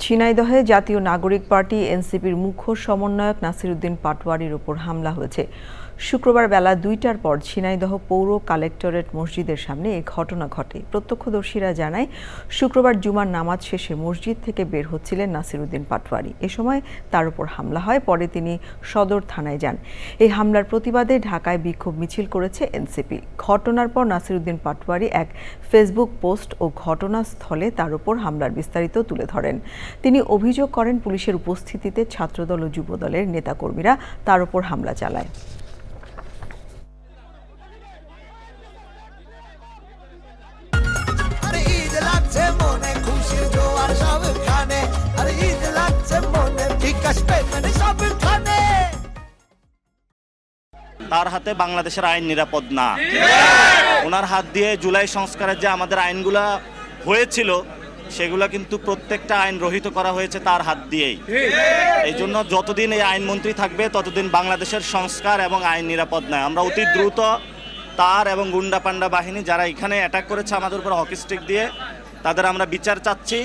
ঝিনাইদহে জাতীয় নাগরিক পার্টি এনসিপির মুখ্য সমন্বয়ক নাসিরউদ্দিন পাটোয়ারির ওপর হামলা হয়েছে। শুক্রবার বেলা ২টার পর ঝিনাইদহ পৌর কালেক্টরেট মসজিদের সামনে এ ঘটনা ঘটে। প্রত্যক্ষদর্শীরা জানায়, শুক্রবার জুমার নামাজ শেষে মসজিদ থেকে বের হচ্ছিলেন নাসিরউদ্দিন পাটোয়ারি। এ সময় তার উপর হামলা হয়। পরে তিনি সদর থানায় যান। এই হামলার প্রতিবাদে ঢাকায় বিক্ষোভ মিছিল করেছে এনসিপি। ঘটনার পর নাসিরউদ্দিন পাটোয়ারি এক ফেসবুক পোস্ট ও ঘটনাস্থলে তার উপর হামলার বিস্তারিত তুলে ধরেন। তিনি অভিযোগ করেন, পুলিশের উপস্থিতিতে ছাত্রদল ও যুবদলের নেতাকর্মীরা তার উপর হামলা চালায়। তার হাতে বাংলাদেশের আইন নিরাপদ না। ওনার হাত দিয়ে জুলাই সংস্কারের যে আমাদের আইনগুলা হয়েছিল সেগুলা কিন্তু প্রত্যেকটা আইন রহিত করা হয়েছে তার হাত দিয়েই। এই জন্য যতদিন এই আইনমন্ত্রী থাকবে ততদিন বাংলাদেশের সংস্কার এবং আইন নিরাপদ নয়। আমরা অতি দ্রুত তার এবং গুন্ডা পান্ডা বাহিনী যারা এখানে অ্যাটাক করেছে আমাদের উপর হকি স্টিক দিয়ে, তাদের আমরা বিচার চাচ্ছি।